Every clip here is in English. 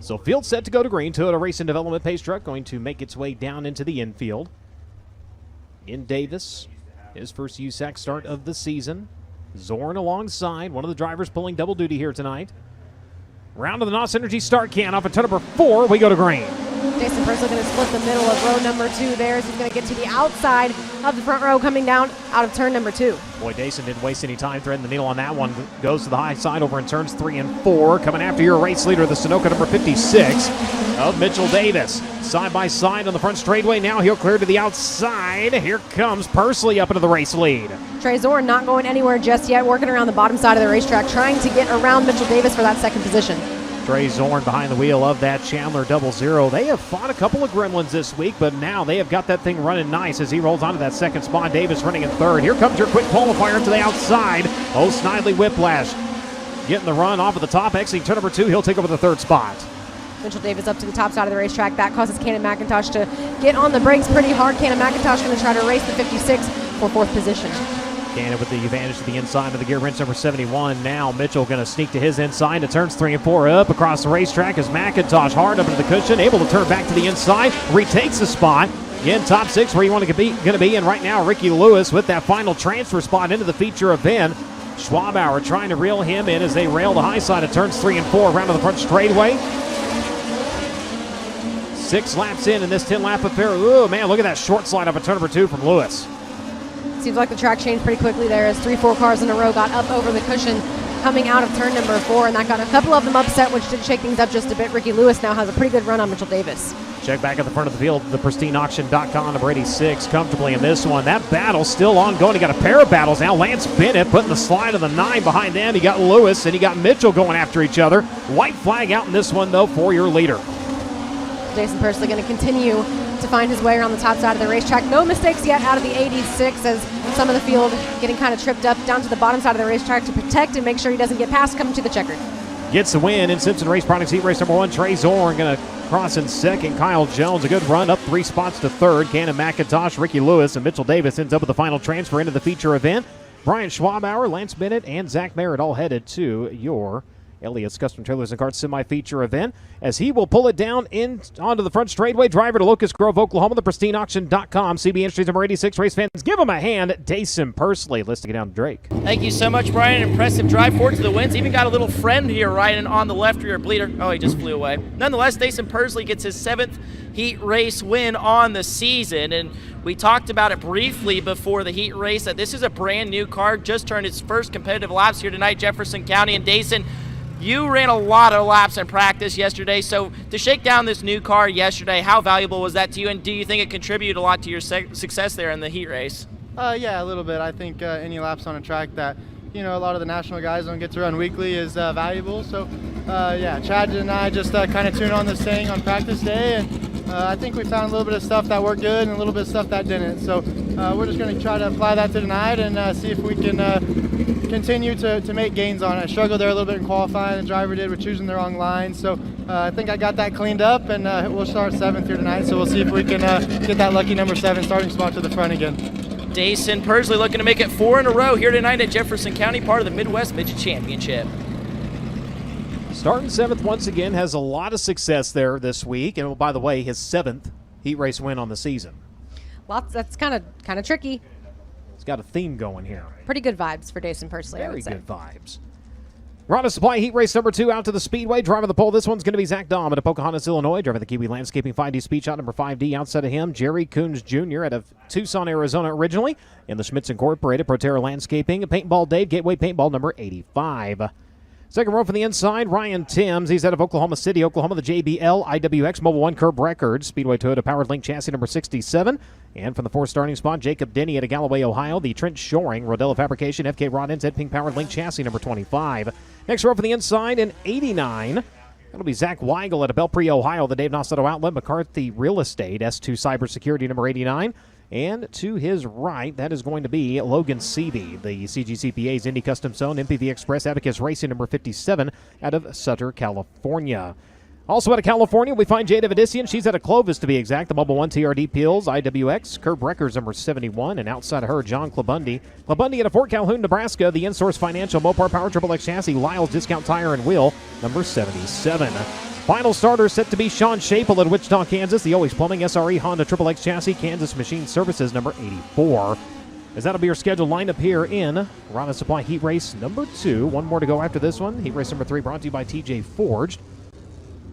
So field set to go to green. Toyota Racing Development pace truck going to make its way down into the infield. In Davis, his first USAC start of the season. Zorn alongside, one of the drivers pulling double duty here tonight. Round of the NOS Energy start can off at turn number 4. We go to green. Jason Pursley going to split the middle of row number 2 there as he's going to get to the outside of the front row coming down out of turn number 2. Boy, Dason didn't waste any time threading the needle on that one. Goes to the high side over in turns 3 and 4. Coming after your race leader, the Sunoco number 56 of Mitchell Davis. Side by side on the front straightaway. Now he'll clear to the outside. Here comes Pursley up into the race lead. Trey Zorn not going anywhere just yet, working around the bottom side of the racetrack, trying to get around Mitchell Davis for that second position. Trey Zorn behind the wheel of that Chandler 00. They have fought a couple of gremlins this week, but now they have got that thing running nice as he rolls onto that second spot. Davis running in third. Here comes your quick qualifier to the outside. Oh, Snidely Whiplash getting the run off of the top. Exiting turn number 2, he'll take over the third spot. Mitchell Davis up to the top side of the racetrack. That causes Cannon McIntosh to get on the brakes pretty hard. Cannon McIntosh going to try to race the 56 for 4th position. Cannon with the advantage to the inside of the gear wrench number 71. Now Mitchell going to sneak to his inside to turns 3 and 4 up across the racetrack as McIntosh hard up into the cushion, able to turn back to the inside, retakes the spot. Again, top 6 where you want to be, and right now Ricky Lewis with that final transfer spot into the feature event. Schwabauer trying to reel him in as they rail the high side of turns 3 and 4 around to the front straightaway. 6 laps in this 10-lap affair. Ooh, man, look at that short slide up at turn number 2 from Lewis. Seems like the track changed pretty quickly there as 3-4 cars in a row got up over the cushion coming out of turn number 4, and that got a couple of them upset, which did shake things up just a bit. Ricky Lewis now has a pretty good run on Mitchell Davis. Check back at the front of the field, the pristineauction.com, number 86, comfortably in this one. That battle still ongoing. He got a pair of battles now. Lance Bennett putting the slide of the 9 behind them. He got Lewis, and he got Mitchell going after each other. White flag out in this one, though, for your leader. Jason Pursley going to continue to find his way around the top side of the racetrack. No mistakes yet out of the 86 as some of the field getting kind of tripped up down to the bottom side of the racetrack to protect and make sure he doesn't get past coming to the checkered. Gets the win in Simpson Race Products Heat Race number 1. Trey Zorn going to cross in second. Kyle Jones, a good run up 3 spots to third. Cannon McIntosh, Ricky Lewis, and Mitchell Davis ends up with the final transfer into the feature event. Brian Schwabauer, Lance Bennett, and Zach Merritt all headed to your Elliott's Custom Trailers and Carts semi-feature event as he will pull it down in onto the front straightaway. Driver to Locust Grove, Oklahoma, the pristineauction.com. CB Industries number 86. Race fans, give him a hand. Dason Pursley. Let's take it down to Drake. Thank you so much, Brian. Impressive drive forward to the wins. Even got a little friend here riding on the left rear bleeder. Oh, he just flew away. Nonetheless, Dason Pursley gets his 7th heat race win on the season, and we talked about it briefly before the heat race that this is a brand new car, just turned its first competitive laps here tonight, Jefferson County. And Dason, you ran a lot of laps in practice yesterday, so to shake down this new car yesterday, how valuable was that to you, and do you think it contributed a lot to your success there in the heat race? Yeah, a little bit. I think any laps on a track that, a lot of the national guys don't get to run weekly is valuable. So, yeah, Chad and I just kind of tuned on this thing on practice day, and I think we found a little bit of stuff that worked good and a little bit of stuff that didn't. So we're just going to try to apply that to tonight and see if we can continue to make gains on it. I struggled there a little bit in qualifying, the driver did with choosing the wrong line. So I think I got that cleaned up, and we'll start 7th here tonight. So we'll see if we can get that lucky number 7 starting spot to the front again. Dason Pursley looking to make it 4 in a row here tonight at Jefferson County, part of the Midwest Midget Championship. Starting 7th once again, has a lot of success there this week. And by the way, his 7th heat race win on the season. That's kind of tricky. It's got a theme going here. Pretty good vibes for Dason Pursley, I would say. Very good vibes. Rhonda Supply Heat Race number 2 out to the Speedway. Driving the pole, this one's going to be Zach Dahm out of Pocahontas, Illinois. Driving the Kiwi Landscaping 5D Speed Shot number 5D. Outside of him, Jerry Coons Jr. out of Tucson, Arizona originally. In the Schmitz Incorporated, Proterra Landscaping. Paintball Dave, Gateway Paintball number 85. Second row from the inside, Ryan Timms. He's out of Oklahoma City, Oklahoma, the JBL IWX Mobile 1 Curb Records. Speedway Toyota Powered Link Chassis number 67. And from the 4th starting spot, Jacob Denny out of Galloway, Ohio. The Trent Shoring, Rodella Fabrication, FK Rod Ends, Ed Pink Powered Link Chassis number 25. Next row from the inside, in 89. That'll be Zach Weigel out of Belpre, Ohio. The Dave Noss Auto Outlet, McCarthy Real Estate, S2 Cybersecurity number 89. And to his right, that is going to be Logan Seavey, the CGCPA's Indy Custom Zone, MPV Express Abacus Racing number 57 out of Sutter, California. Also out of California, we find Jada Vidician. She's out of Clovis, to be exact. The Mobile 1 TRD Peels, IWX, Curb Records number 71. And outside of her, John Clabundi. Clabundi out of Fort Calhoun, Nebraska. The InSource Financial Mopar Power Triple X Chassis, Lyle's Discount Tire and Wheel number 77. Final starter set to be Sean Shapel at Wichita, Kansas. The Always Plumbing SRE Honda XXX Chassis, Kansas Machine Services number 84. As that'll be your scheduled lineup here in Rana Supply Heat Race number 2. One more to go after this one. Heat Race number 3 brought to you by TJ Forged.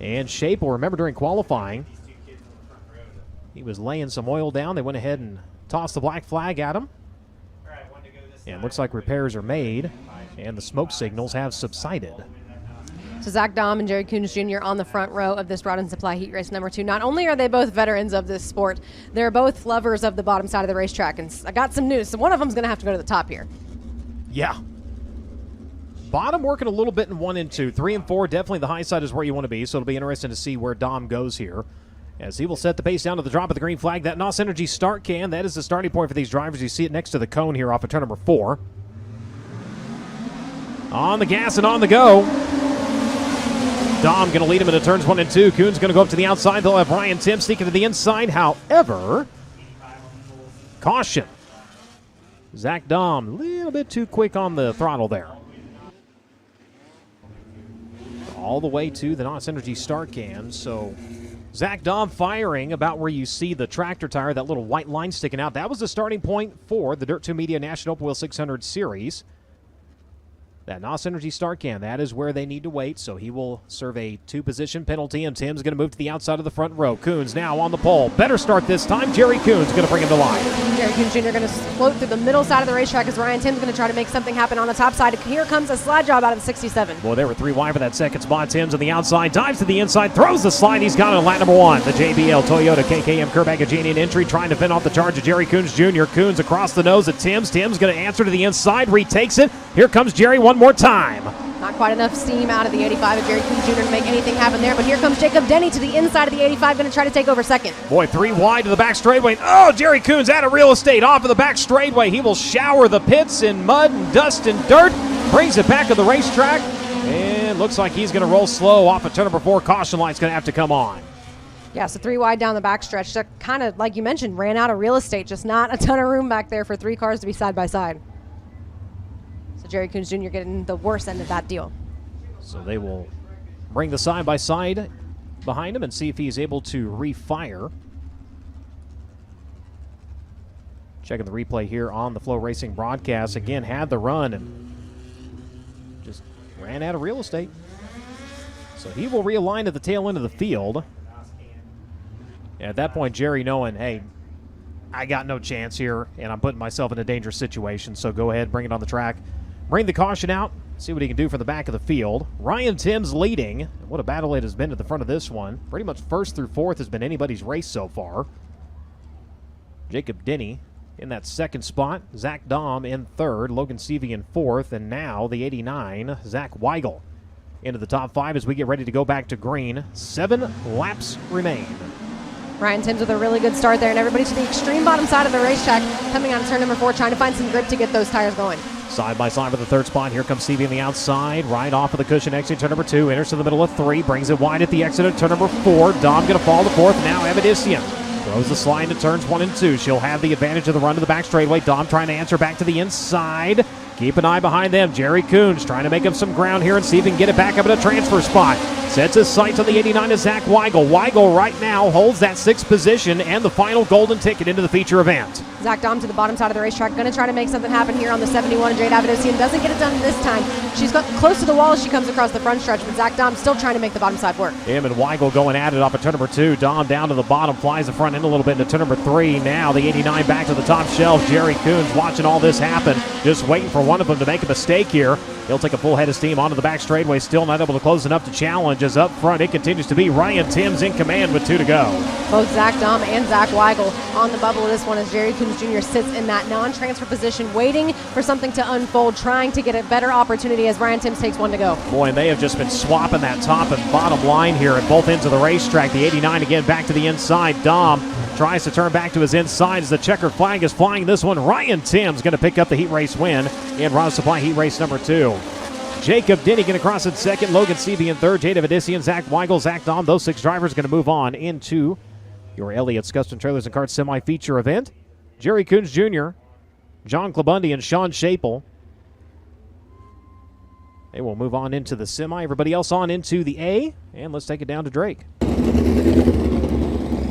And Shapel, remember during qualifying, he was laying some oil down. They went ahead and tossed the black flag at him. And looks like repairs are made, and the smoke signals have subsided. So Zach Dahm and Jerry Coons Jr. on the front row of this Rod and Supply Heat Race number 2. Not only are they both veterans of this sport, they're both lovers of the bottom side of the racetrack. And I got some news. So one of them's going to have to go to the top here. Yeah. Bottom working a little bit in 1 and 2. 3 and 4, definitely the high side is where you want to be. So it'll be interesting to see where Dom goes here, as he will set the pace down to the drop of the green flag. That NOS Energy start can, that is the starting point for these drivers. You see it next to the cone here off of turn number 4. On the gas and on the go. Dom going to lead him into turns 1 and 2. Coons going to go up to the outside. They'll have Ryan Tim sneaking to the inside. However, caution. Zach Dom, a little bit too quick on the throttle there. All the way to the NOS Energy start can. So Zach Dom firing about where you see the tractor tire, that little white line sticking out. That was the starting point for the Dirt 2 Media National Open Wheel 600 Series. That NOS Energy start can, that is where they need to wait, so he will serve a 2-position penalty, and Tim's going to move to the outside of the front row. Coons now on the pole. Better start this time. Jerry Coons going to bring him to line. Jerry Coons Jr. going to float through the middle side of the racetrack as Ryan Tim's going to try to make something happen on the top side. Here comes a slide job out of the 67. Boy, they were 3 wide for that second spot. Tim's on the outside, dives to the inside, throws the slide. He's got it on lap number 1. The JBL Toyota KKM Kerbagajanian entry trying to fend off the charge of Jerry Coons Jr. Coons across the nose at Tim's. Tim's going to answer to the inside, retakes it. Here comes Jerry one more time. Not quite enough steam out of the 85 of Jerry Coons Jr. to make anything happen there, but here comes Jacob Denny to the inside of the 85, going to try to take over second. Boy, 3 wide to the back straightaway. Oh, Jerry Coons out of real estate off of the back straightaway. He will shower the pits in mud and dust and dirt, brings it back to the racetrack, and looks like he's going to roll slow off of turn number 4. Caution light's going to have to come on. Yeah, so 3 wide down the backstretch. So kind of, like you mentioned, ran out of real estate. Just not a ton of room back there for 3 cars to be side by side. So Jerry Coons Jr. getting the worst end of that deal. So they will bring the side-by-side behind him and see if he's able to refire. Checking the replay here on the FloRacing broadcast. Again, had the run and just ran out of real estate. So he will realign at the tail end of the field. And at that point, Jerry knowing, hey, I got no chance here, and I'm putting myself in a dangerous situation, so go ahead, bring it on the track. Bring the caution out, see what he can do from the back of the field. Ryan Tim's leading. What a battle it has been at the front of this one. Pretty much 1st through 4th has been anybody's race so far. Jacob Denny in that 2nd spot. Zach Dahm in 3rd. Logan Stevie in 4th. And now the 89, Zach Weigel, into the top 5 as we get ready to go back to green. 7 laps remain. Ryan Tim's with a really good start there, and everybody to the extreme bottom side of the racetrack coming on turn number 4, trying to find some grip to get those tires going. Side by side for the 3rd spot. Here comes Stevie on the outside. Right off of the cushion exit turn number 2. Enters to the middle of 3. Brings it wide at the exit at turn number 4. Dom going to fall to 4th. Now Evidician throws the slide into turns 1 and 2. She'll have the advantage of the run to the back straightaway. Dom trying to answer back to the inside. Keep an eye behind them. Jerry Coons trying to make up some ground here and see if he can get it back up in a transfer spot. Sets his sights on the 89 to Zach Weigel. Weigel right now holds that 6th position and the final golden ticket into the feature event. Zach Dahm to the bottom side of the racetrack, going to try to make something happen here on the 71 of Jade Avedisian. Doesn't get it done this time. She's got close to the wall as she comes across the front stretch, but Zach Dahm still trying to make the bottom side work. Him and Weigel going at it off of turn number 2. Dom down to the bottom, flies the front end a little bit into turn number 3. Now the 89 back to the top shelf. Jerry Coons watching all this happen, just waiting for one of them to make a mistake here. He'll take a full head of steam onto the back straightaway, still not able to close enough to challenge. As up front, it continues to be Ryan Tim's in command with 2 to go. Both Zach Dahm and Zach Weigel on the bubble of this one as Jerry Coons Jr. sits in that non-transfer position, waiting for something to unfold, trying to get a better opportunity as Ryan Timms takes 1 to go. Boy, and they have just been swapping that top and bottom line here at both ends of the racetrack. The 89 again back to the inside. Dom tries to turn back to his inside as the checkered flag is flying this one. Ryan Timms going to pick up the heat race win in Rod Supply heat race number 2. Jacob Denny going to cross in 2nd. Logan Stevie in 3rd. Jade Avedisian, Zach Weigel, Zach Dahm. Those 6 drivers going to move on into your Elliott's Custom Trailers and Carts semi-feature event. Jerry Coons Jr., John Clabundi, and Sean Shapel They will move on into the semi. Everybody else on into the A, and let's take it down to Drake.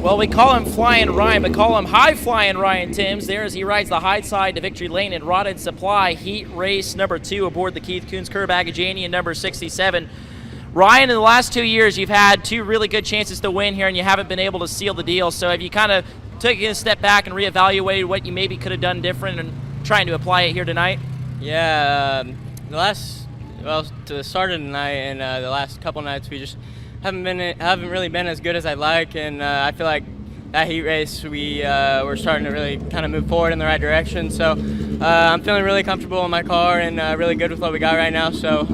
Well, we call him Flying Ryan, but call him High Flying Ryan Timms there as he rides the high side to victory lane in Rod & Supply Heat Race number 2 aboard the Keith Kunz Kerr-Bagajanian number 67. Ryan, in the last 2 years, you've had 2 really good chances to win here, and you haven't been able to seal the deal. So have you kind of took a step back and reevaluated what you maybe could have done different and trying to apply it here tonight? Yeah, to the start of the night and the last couple nights, we just haven't really been as good as I'd like, and I feel like that heat race we're starting to really kind of move forward in the right direction. So I'm feeling really comfortable in my car and really good with what we got right now. So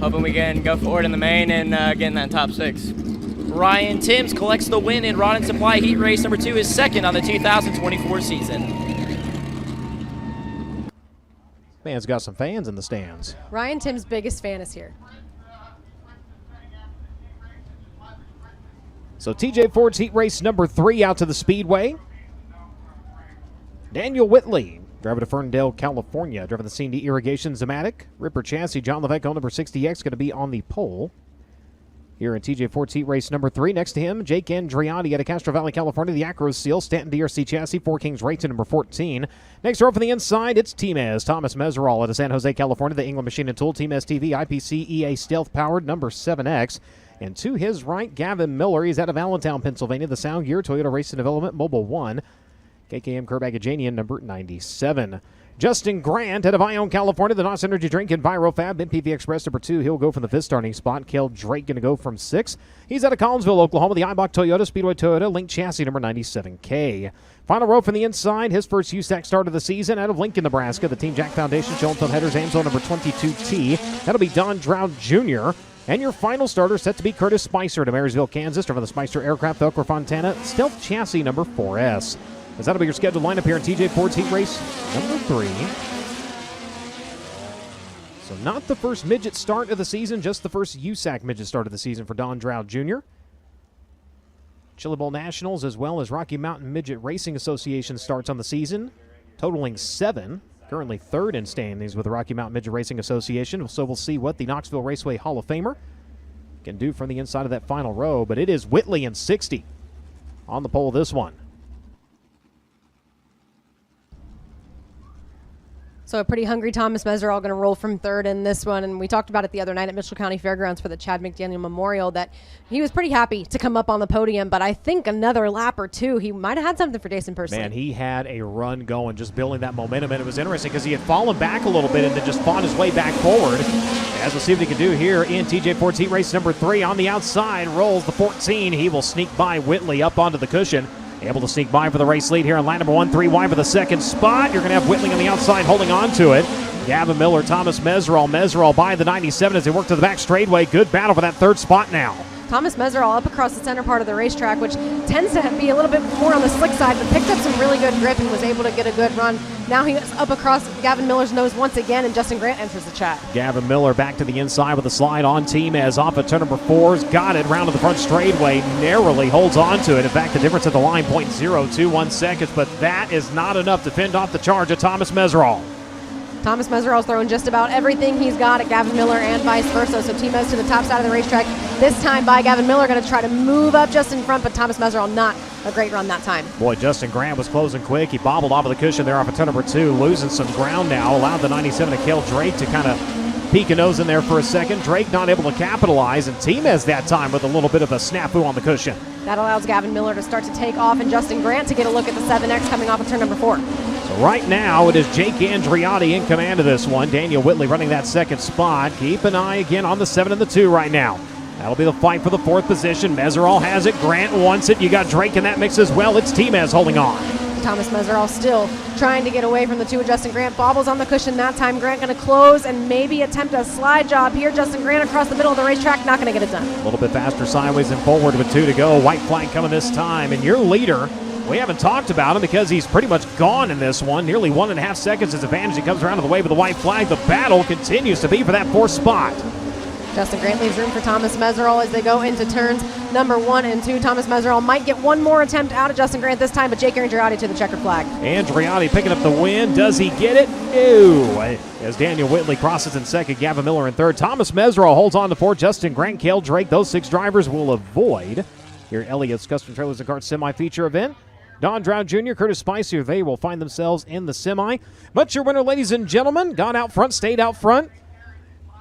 hoping we can go forward in the main and get in that top 6. Ryan Timms collects the win in Rod & Supply Heat Race number 2, his second on the 2024 season. Man's got some fans in the stands. Ryan Timms' biggest fan is here. So TJ Ford's heat race number 3 out to the Speedway. Daniel Whitley, driver to Ferndale, California, driving the C&D Irrigation Zematic. Ripper chassis, John Levesque, number 60X, going to be on the pole here in TJ Ford's heat race number 3. Next to him, Jake Andriotti out of Castro Valley, California, the Acro Seal, Stanton DRC chassis, 4 Kings Racing, number 14. Next row from the inside, it's Team Thomas Meserol out of San Jose, California, the England Machine and Tool, Team TV, IPC EA Stealth powered, number 7X. And to his right, Gavin Miller. He's out of Allentown, Pennsylvania, the Sound Gear, Toyota Racing Development, Mobile 1, KKM Kerr-Bagajanian, number 97. Justin Grant out of Ione, California, the NOS Energy Drink and EnviroFab, MPV Express number 2. He'll go from the 5th starting spot. Cale Drake going to go from 6. He's out of Collinsville, Oklahoma, the Eibach Toyota, Speedway Toyota, Link chassis number 97K. Final row from the inside, his first USAC start of the season out of Lincoln, Nebraska, the Team Jack Foundation, showing some headers, Amsoil number 22T. That'll be Don Droud Jr., and your final starter set to be Curtis Spicer to Marysville, Kansas, driving the Spicer Aircraft, Elker Fontana, Stealth chassis number 4S. As that'll be your scheduled lineup here in TJ Ford's heat race number 3. So not the first midget start of the season, just the first USAC midget start of the season for Don Droud Jr. Chili Bowl Nationals as well as Rocky Mountain Midget Racing Association starts on the season, totaling 7. Currently 3rd in standings with the Rocky Mountain Midget Racing Association. So we'll see what the Knoxville Raceway Hall of Famer can do from the inside of that final row. But it is Whitley and 60 on the pole of this one. So a pretty hungry Thomas Meserol going to roll from 3rd in this one. And we talked about it the other night at Mitchell County Fairgrounds for the Chad McDaniel Memorial that he was pretty happy to come up on the podium. But I think another lap or 2, he might have had something for Jason Persley. Man, he had a run going, just building that momentum. And it was interesting because he had fallen back a little bit and then just fought his way back forward. As we'll see what he can do here in TJ Ford's heat race number 3. On the outside, rolls the 14. He will sneak by Whitley up onto the cushion. Able to sneak by for the race lead here on line number 1, 3 wide for the second spot. You're going to have Whitley on the outside holding on to it. Gavin Miller, Thomas Meserol. Meserol by the 97 as they work to the back straightaway. Good battle for that 3rd spot now. Thomas Meserol up across the center part of the racetrack, which tends to be a little bit more on the slick side, but picked up some really good grip and was able to get a good run. Now he's up across Gavin Miller's nose once again, and Justin Grant enters the chat. Gavin Miller back to the inside with a slide on Team as off of turn number 4's got it round to the front straightaway, narrowly holds on to it. In fact, the difference at the line, 0.021 seconds, but that is not enough to fend off the charge of Thomas Meserol. Thomas Meserol's throwing just about everything he's got at Gavin Miller and vice versa. So Team Mez to the top side of the racetrack. This time by Gavin Miller, going to try to move up just in front, but Thomas Meserol not a great run that time. Boy, Justin Grant was closing quick. He bobbled off of the cushion there off of turn number 2, losing some ground now. Allowed the 97 to Cale Drake to kind of peek a nose in there for a second. Drake not able to capitalize, and Team Mez that time with a little bit of a snafu on the cushion. That allows Gavin Miller to start to take off, and Justin Grant to get a look at the 7X coming off of turn number 4. So right now, it is Jake Andriotti in command of this one. Daniel Whitley running that 2nd spot. Keep an eye again on the 7 and the 2 right now. That'll be the fight for the 4th position. Meserol has it. Grant wants it. You got Drake in that mix as well. It's Team Mez holding on. Thomas Meserol still trying to get away from the 2 of Justin Grant. Bobbles on the cushion that time. Grant going to close and maybe attempt a slide job here. Justin Grant across the middle of the racetrack, not going to get it done. A little bit faster sideways and forward with 2 to go. White flag coming this time. And your leader, we haven't talked about him because he's pretty much gone in this one. Nearly 1.5 seconds his advantage. He comes around to the way with the white flag. The battle continues to be for that 4th spot. Justin Grant leaves room for Thomas Meserol as they go into turns number 1 and 2. Thomas Meserol might get one more attempt out of Justin Grant this time, but Jake Andriotti to the checkered flag. Andriotti picking up the win. Does he get it? No. As Daniel Whitley crosses in second, Gavin Miller in third. Thomas Meserol holds on to fourth. Justin Grant, Cale Drake, those 6 drivers will avoid here at Elliott's Custom Trailers and Carts semi-feature event. Don Drown Jr., Curtis Spicer, they will find themselves in the semi. But your winner, ladies and gentlemen, got out front, stayed out front.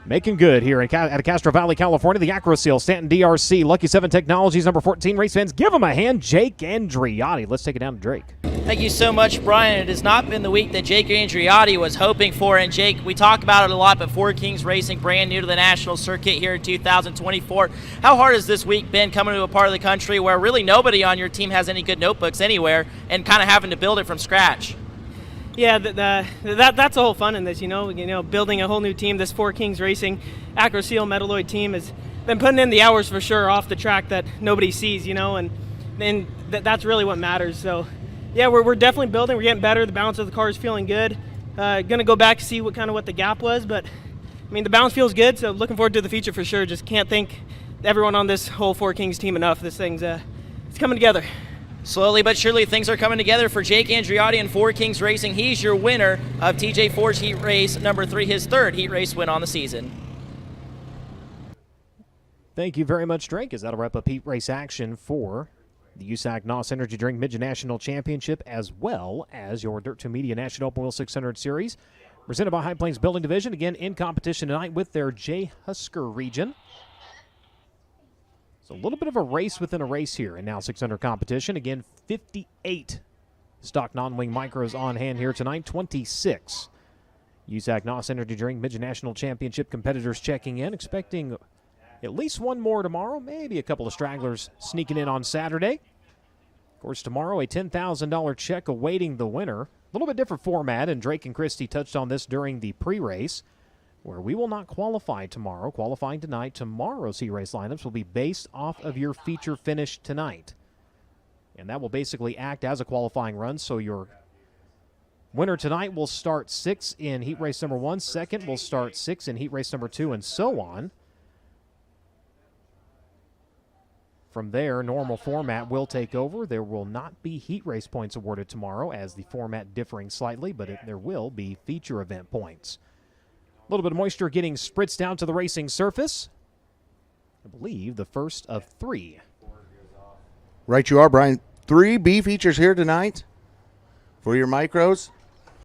Making good here at Castro Valley, California. The Acroseal, Stanton DRC, Lucky 7 Technologies, number 14. Race fans, give them a hand. Jake Andriotti. Let's take it down to Drake. Thank you so much, Brian. It has not been the week that Jake Andriotti was hoping for. And Jake, we talk about it a lot, but Four Kings Racing, brand new to the national circuit here in 2024. How hard has this week been coming to a part of the country where really nobody on your team has any good notebooks anywhere and kind of having to build it from scratch? Yeah, that's the whole fun in this, building a whole new team. This Four Kings Racing Acroseal Metalloid team has been putting in the hours for sure off the track that nobody sees, and that's really what matters. So, yeah, we're definitely building. We're getting better. The balance of the car is feeling good. Going to go back to see what the gap was, but, the balance feels good, so looking forward to the future for sure. Just can't thank everyone on this whole Four Kings team enough. This thing's it's coming together. Slowly but surely, things are coming together for Jake Andriotti and Four Kings Racing. He's your winner of TJ4's heat race number 3, his 3rd heat race win on the season. Thank you very much, Drake, as that'll wrap up heat race action for the USAC NOS Energy Drink Midget National Championship, as well as your Dirt 2 Media National Open Wheel 600 Series, presented by High Plains Building Division. Again, in competition tonight with their J. Husker region. So a little bit of a race within a race here in now 600 competition. Again, 58 stock non-wing micros on hand here tonight. 26 USAC NOS Energy Drink Midget National Championship competitors checking in. Expecting at least one more tomorrow. Maybe a couple of stragglers sneaking in on Saturday. Of course, tomorrow a $10,000 check awaiting the winner. A little bit different format, and Drake and Christie touched on this during the pre-race, where we will not qualify tomorrow, qualifying tonight. Tomorrow's heat race lineups will be based off of your feature finish tonight. And that will basically act as a qualifying run, so your winner tonight will start 6 in heat race number 1, second will start 6 in heat race number 2, and so on. From there, normal format will take over. There will not be heat race points awarded tomorrow, as the format differing slightly, but there will be feature event points. A little bit of moisture getting spritzed down to the racing surface. I believe the first of 3. Right you are, Brian. 3 B features here tonight for your micros.